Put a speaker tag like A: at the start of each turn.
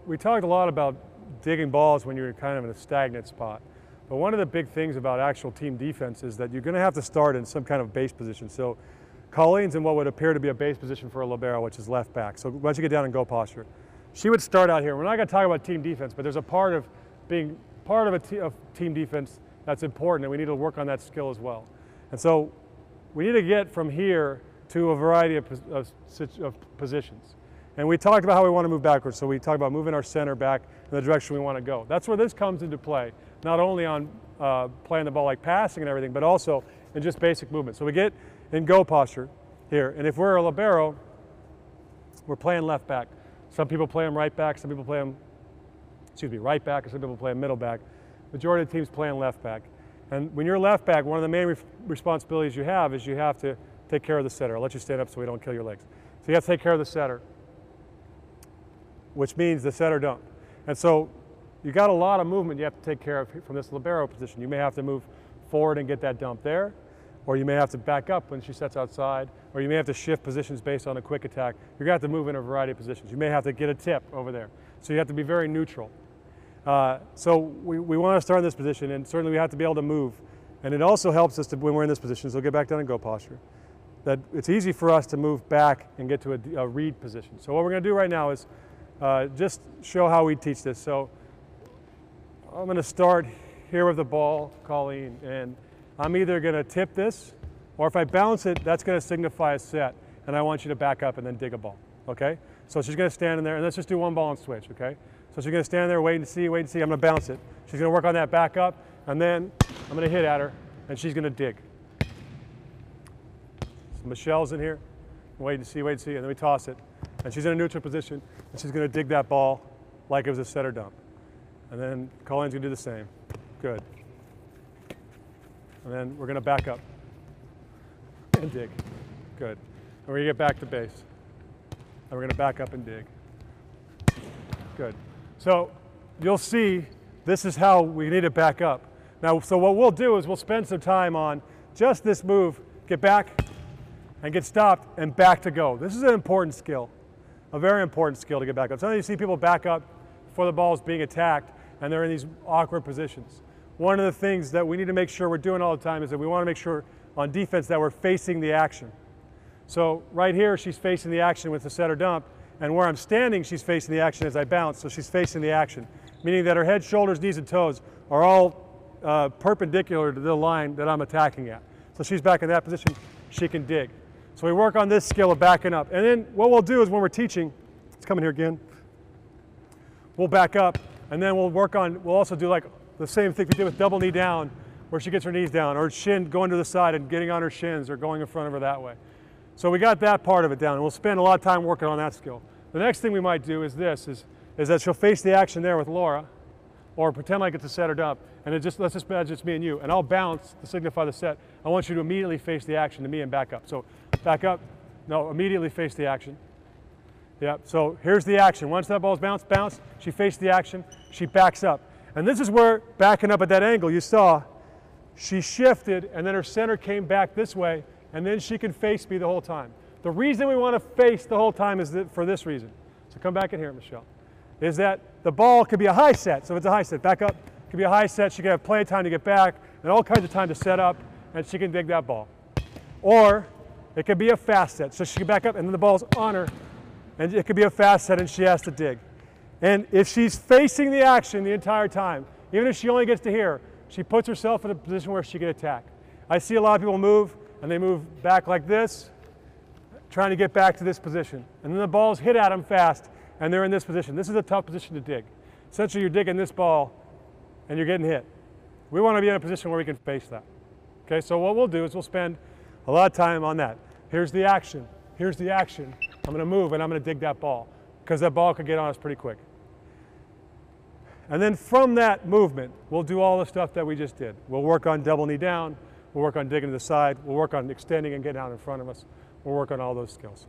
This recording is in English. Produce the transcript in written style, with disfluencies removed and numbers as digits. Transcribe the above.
A: we talked a lot about digging balls when you're kind of in a stagnant spot. But one of the big things about actual team defense is that you're going to have to start in some kind of base position. So Colleen's in what would appear to be a base position for a libero, which is left back. So once you get down in go posture, she would start out here. We're not going to talk about team defense, but there's a part of being part of team defense that's important, and we need to work on that skill as well. And so we need to get from here to a variety of positions. And we talked about how we want to move backwards, so we talked about moving our center back in the direction we want to go. That's where this comes into play, not only on playing the ball like passing and everything, but also in just basic movement. So we get in go posture here, and if we're a libero, we're playing left back. Some people play them right back, some people play them, right back, or some people play them middle back. Majority of the teams playing left back. And when you're left back, one of the main responsibilities you have is you have to take care of the setter. I'll let you stand up so we don't kill your legs. So you have to take care of the setter, which means the setter dump. And so you got a lot of movement you have to take care of from this libero position. You may have to move forward and get that dump there, or you may have to back up when she sets outside, or you may have to shift positions based on a quick attack. You're going to have to move in a variety of positions. You may have to get a tip over there. So you have to be very neutral. So we want to start in this position, and certainly we have to be able to move. And it also helps us to, when we're in this position, so get back down and go posture, that it's easy for us to move back and get to a read position. So what we're going to do right now is just show how we teach this. So I'm going to start here with the ball, Colleen, and I'm either going to tip this, or if I bounce it, that's going to signify a set, and I want you to back up and then dig a ball, okay? So she's going to stand in there, and let's just do one ball and switch, okay? So she's going to stand there, wait and see, I'm going to bounce it. She's going to work on that back up, and then I'm going to hit at her, and she's going to dig. So Michelle's in here, wait and see, and then we toss it. And she's in a neutral position, and she's going to dig that ball like it was a setter dump. And then Colleen's going to do the same. Good. And then we're going to back up and dig. Good. And we're going to get back to base. And we're going to back up and dig. Good. So you'll see this is how we need to back up. Now, so what we'll do is we'll spend some time on just this move, get back and get stopped and back to go. This is an important skill, a very important skill to get back up. Sometimes you see people back up before the ball is being attacked and they're in these awkward positions. One of the things that we need to make sure we're doing all the time is that we want to make sure on defense that we're facing the action. So right here, she's facing the action with the setter dump, and where I'm standing, she's facing the action as I bounce, so she's facing the action, meaning that her head, shoulders, knees, and toes are all perpendicular to the line that I'm attacking at. So she's back in that position, she can dig. So we work on this skill of backing up. And then what we'll do is when we're teaching, let's come in here again, we'll back up, and then we'll also do like the same thing we did with double knee down, where she gets her knees down, or shin going to the side and getting on her shins, or going in front of her that way. So we got that part of it down, and we'll spend a lot of time working on that skill. The next thing we might do is this, is that she'll face the action there with Laura, or pretend like it's a setter dump, and let's just imagine it's me and you, and I'll bounce to signify the set. I want you to immediately face the action to me and back up. So back up, no, immediately face the action. Yeah, so here's the action. Once that ball's bounced, bounce, she faced the action, she backs up. And this is where, backing up at that angle, you saw, she shifted, and then her center came back this way, and then she can face me the whole time. The reason we want to face the whole time is for this reason. So come back in here, Michelle. Is that the ball could be a high set. So if it's a high set, back up, it could be a high set. She can have plenty of time to get back and all kinds of time to set up, and she can dig that ball. Or it could be a fast set. So she can back up, and then the ball's on her, and it could be a fast set, and she has to dig. And if she's facing the action the entire time, even if she only gets to here, she puts herself in a position where she can attack. I see a lot of people move, and they move back like this, trying to get back to this position. And then the ball's hit at them fast, and they're in this position. This is a tough position to dig. Essentially, you're digging this ball, and you're getting hit. We want to be in a position where we can face that. Okay, so what we'll do is we'll spend a lot of time on that. Here's the action. Here's the action. I'm going to move, and I'm going to dig that ball, because that ball could get on us pretty quick. And then from that movement, we'll do all the stuff that we just did. We'll work on double knee down. We'll work on digging to the side. We'll work on extending and getting out in front of us. We'll work on all those skills.